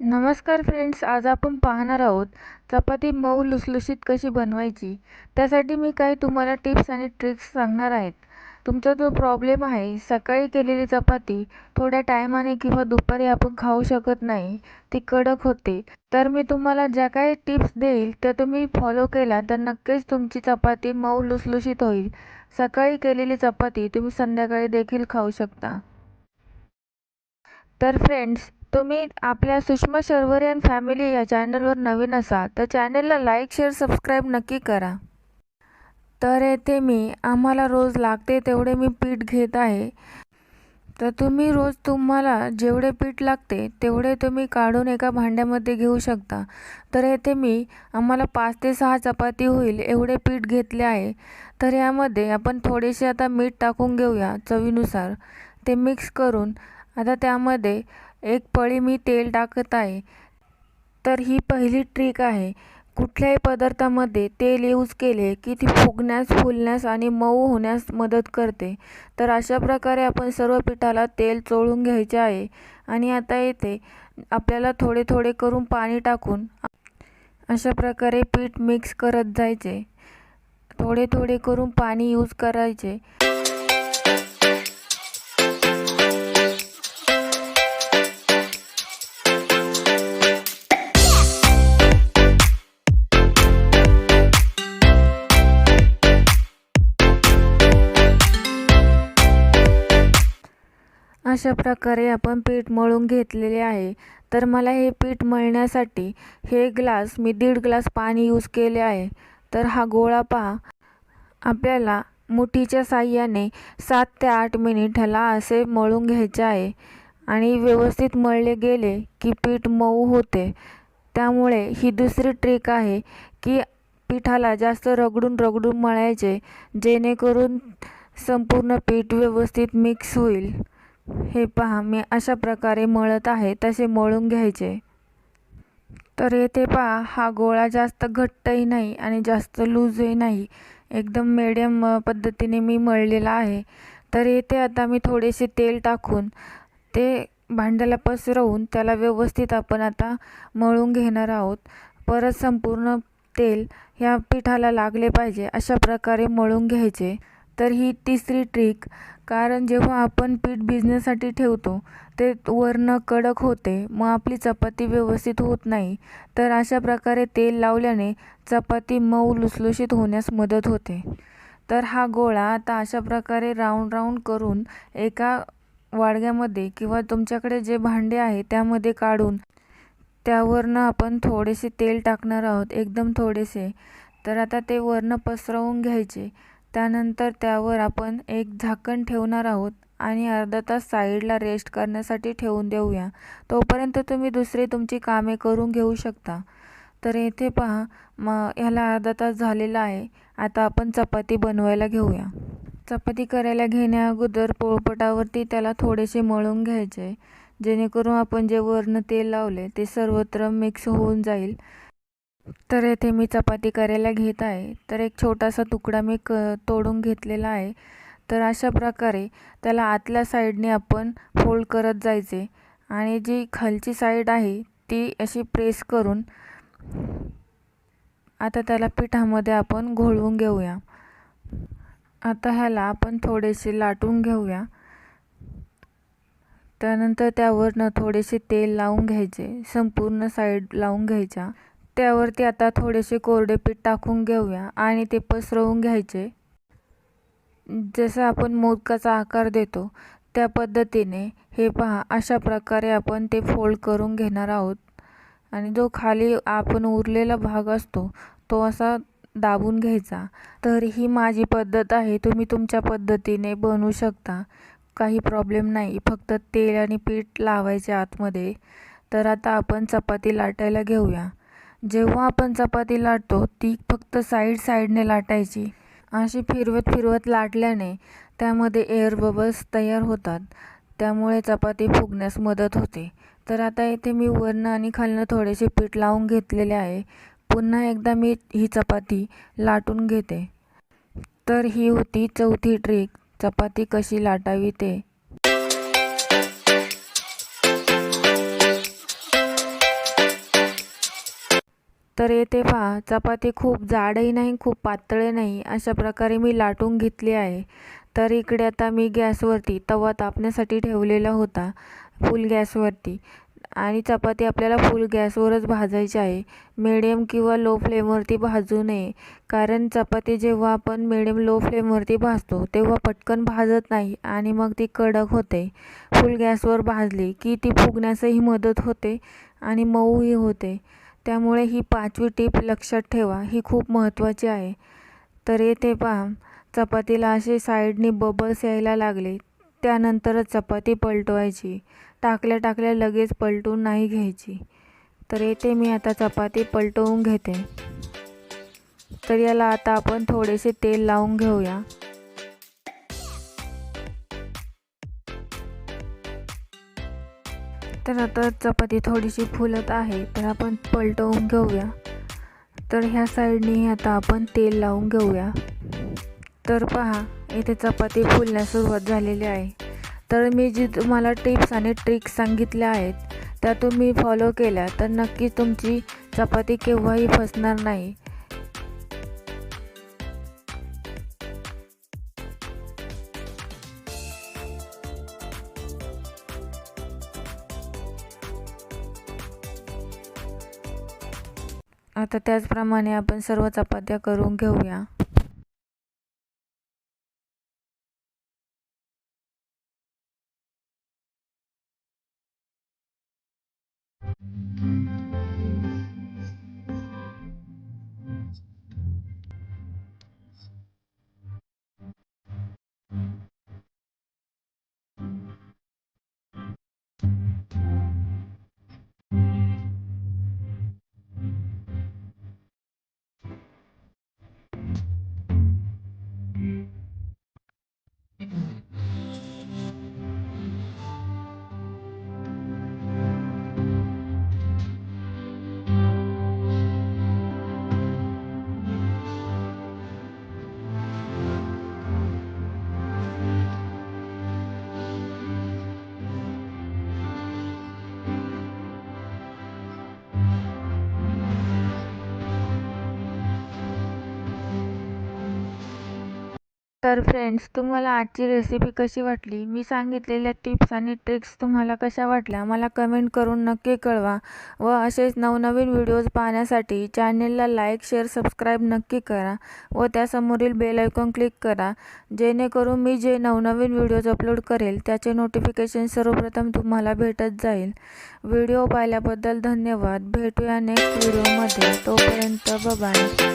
नमस्कार फ्रेंड्स, आज आपण पाहणार आहोत चपाती मऊ लुसलुशीत कशी बनवायची। त्यासाठी मी काही तुम्हाला टिप्स आणि ट्रिक्स सांगणार आहेत। तुमचा जो प्रॉब्लेम आहे, सकाळी केलेली चपाती थोड्या टायमाने किंवा दुपारी आपण खाऊ शकत नाही, ती कडक होते। तर मी तुम्हाला ज्या काही टिप्स देईल त्या तुम्ही फॉलो केल्या तर नक्कीच तुमची चपाती मऊ लुसलुशीत होईल। सकाळी केलेली चपाती तुम्ही संध्याकाळी देखील खाऊ शकता। तर फ्रेंड्स, तुम्ही आपल्या सुषमा शर्वरी फॅमिली या चॅनलवर नवीन असाल तर चॅनलला लाईक शेअर सबस्क्राईब नक्की करा। तर येथे मी आम्हाला रोज लागते तेवढे मी पीठ घेत आहे। तर तुम्ही रोज तुम्हाला जेवढे पीठ लागते तेवढे तुम्ही काढून एका भांड्यामध्ये घेऊ शकता। तर येथे मी आम्हाला 5 ते 6 चपाती होईल एवढे पीठ घेतले आहे। तर यामध्ये आपण थोडेसे आता मीठ टाकून घेऊया चवीनुसार। ते मिक्स करून आता त्यामध्ये एक पळी मी तेल टाकत आहे। तर ही पहिली ट्रिक आहे। कुठल्याही पदार्थामध्ये तेल यूज केले की ती फुगण्यास, फुलण्यास आणि मऊ होण्यास मदत करते। तर अशा प्रकारे आपण सर्व पिठाला तेल चोळून घ्यायचे आहे। आणि आता येथे आपल्याला थोडे थोडे करून पाणी टाकून अशा प्रकारे पीठ मिक्स करत जायचे। थोडे थोडे करून पाणी यूज करायचे। अशा प्रकारे आपण पीठ मळून घेतलेले आहे। तर मला हे पीठ मळण्यासाठी हे ग्लास मी 1.5 ग्लास पाणी यूज केले आहे। तर हा गोळा पहा, आपल्याला मुठीच्या साहाय्याने 7 ते 8 मिनिट ह्याला असे मळून घ्यायचे आहे। आणि व्यवस्थित मळले गेले की पीठ मऊ होते। त्यामुळे ही दुसरी ट्रिक आहे की पिठाला जास्त रगडून रगडून मळायचे, जेणेकरून संपूर्ण पीठ व्यवस्थित मिक्स होईल। हे पहा, मी अशा प्रकारे मळत आहे, तसे मळून घ्यायचे। तर येथे पहा, हा गोळा जास्त घट्टही नाही आणि जास्त लूजही नाही, एकदम मीडियम पद्धतीने मी मळलेला आहे। तर येथे आता मी थोडेसे तेल टाकून ते भांड्याला पसरवून त्याला व्यवस्थित आपण आता मळून घेणार आहोत। परत संपूर्ण तेल ह्या पिठाला लागले पाहिजे अशा प्रकारे मळून घ्यायचे। तर ही तिसरी ट्रिक, कारण जेव्हा आपण पीठ भिजण्यासाठी ठेवतो ते वरनं कडक होते, मग आपली चपाती व्यवस्थित होत नाही। तर अशा प्रकारे तेल लावल्याने चपाती मऊ लुसलुशीत होण्यास मदत होते। तर हा गोळा आता अशा प्रकारे राऊंड राऊंड करून एका वाडग्यामध्ये किंवा तुमच्याकडे जे भांडे आहे त्यामध्ये काढून त्यावरनं आपण थोडेसे तेल टाकणार आहोत, एकदम थोडेसे। तर आता ते वरनं पसरवून घ्यायचे। त्यानंतर त्यावर आपण एक झाकण ठेवणार आहोत आणि अर्धा तास साईडला रेस्ट करण्यासाठी ठेवून देऊया। तोपर्यंत तुम्ही दुसरी तुमची कामे करून घेऊ शकता। तर येथे पहा, ह्याला अर्धा तास झालेला आहे। आता आपण चपाती बनवायला घेऊया। चपाती करायला घेण्या अगोदर पोळपाटावरती त्याला थोडेसे मळून घ्यायचे, जेणेकरून आपण जे वरनं तेल लावले ते सर्वत्र मिक्स होऊन जाईल। तर येथे मी चपाती करायला घेत आहे। तर एक छोटासा तुकडा मी तोडून घेतलेला आहे। तर अशा प्रकारे त्याला आतल्या साईडने आपण फोल्ड करत जायचे आणि जी खालची साईड आहे ती अशी प्रेस करून आता त्याला पिठामध्ये आपण घोळवून घेऊया। आता ह्याला आपण थोडेसे लाटून घेऊया। त्यानंतर त्यावरनं थोडेसे तेल लावून घ्यायचे, संपूर्ण साईड लावून घ्यायच्या। त्यावरती आता थोडेसे कोरडे पीठ टाकून घेऊया आणि ते पसरवून घ्यायचे। जसं आपण मोदकाचा आकार देतो त्या पद्धतीने हे पहा, अशा प्रकारे आपण ते फोल्ड करून घेणार आहोत। आणि जो खाली आपण उरलेला भाग असतो तो असा दाबून घ्यायचा। तर ही माझी पद्धत आहे, तुम्ही तुमच्या पद्धतीने बनवू शकता, काही प्रॉब्लेम नाही। फक्त तेल आणि पीठ लावायचे आतमध्ये। तर आता आपण चपाती लाटायला घेऊया। जेव्हा आपण चपाती लाटतो ती फक्त साईडने लाटायची। अशी फिरवत फिरवत लाटल्याने त्यामध्ये एअर बबल्स तयार होतात, त्यामुळे चपाती फुगण्यास मदत होते। तर आता इथे मी वरनं आणि खालनं थोडेसे पीठ लावून घेतलेले आहे। पुन्हा एकदा मी ही चपाती लाटून घेते। तर ही होती चौथी ट्रिक, चपाती कशी लाटावी ते। तर येथे पहा, चपाती खूप जाडही नाही खूप पातळही नाही, अशा प्रकारे मी लाटून घेतली आहे। तर इकडे आता मी गॅसवरती तवा तापण्यासाठी ठेवलेला होता फुल गॅसवरती, आणि चपाती आपल्याला फुल गॅसवरच भाजायची आहे। मिडियम किंवा लो फ्लेमवरती भाजू नये, कारण चपाती जेव्हा आपण मिडियम लो फ्लेमवरती भाजतो तेव्हा पटकन भाजत नाही आणि मग ती कडक होते। फुल गॅसवर भाजली की ती फुगण्यासही मदत होते आणि मऊही होते। त्यामुळे ही 5वी टीप लक्षात ठेवा, ही खूप महत्त्वाची आहे। तर येथे पहा, चपातीला असे साईडनी बबल्स यायला लागले, त्यानंतरच चपाती पलटवायची। टाकल्या लगेच पलटून नाही घ्यायची। तर येथे मी आता चपाती पलटवून घेते। तर याला आता आपण थोडेसे तेल लावून घेऊया। तर आता चपाती थोडीशी फुलत आहे, तर आपण पलटवून घेऊया। तर ह्या साईडनी आता आपण तेल लावून घेऊया। तर पहा, इथे चपाती फुलण्यास सुरुवात झालेली आहे। तर मी जी तुम्हाला टिप्स आणि ट्रिक्स सांगितल्या आहेत त्या तुम्ही फॉलो केल्या तर नक्कीच तुमची चपाती केव्हाही फसणार नाही। आता त्याचप्रमाणे आपण सर्व चपात्या करून घेऊया। तर फ्रेंड्स, तुम्हाला आजची रेसिपी कशी वाटली? मी सांगितलेल्या टिप्स आणि ट्रिक्स तुम्हाला कशा वाटल्या मला कमेंट करून नक्की कळवा। व असेच नवनवीन व्हिडिओज पाहण्यासाठी चॅनेलला लाईक, शेअर, सबस्क्राईब नक्की करा व त्यासमोरील बेल आयकॉन क्लिक करा, जेणेकरून मी जे नवनवीन व्हिडिओज अपलोड करेल त्याचे नोटिफिकेशन सर्वप्रथम तुम्हाला भेटत जाईल। व्हिडिओ पाहिल्याबद्दल धन्यवाद। भेटूया नेक्स्ट व्हिडिओमध्ये, तोपर्यंत बाय बाय।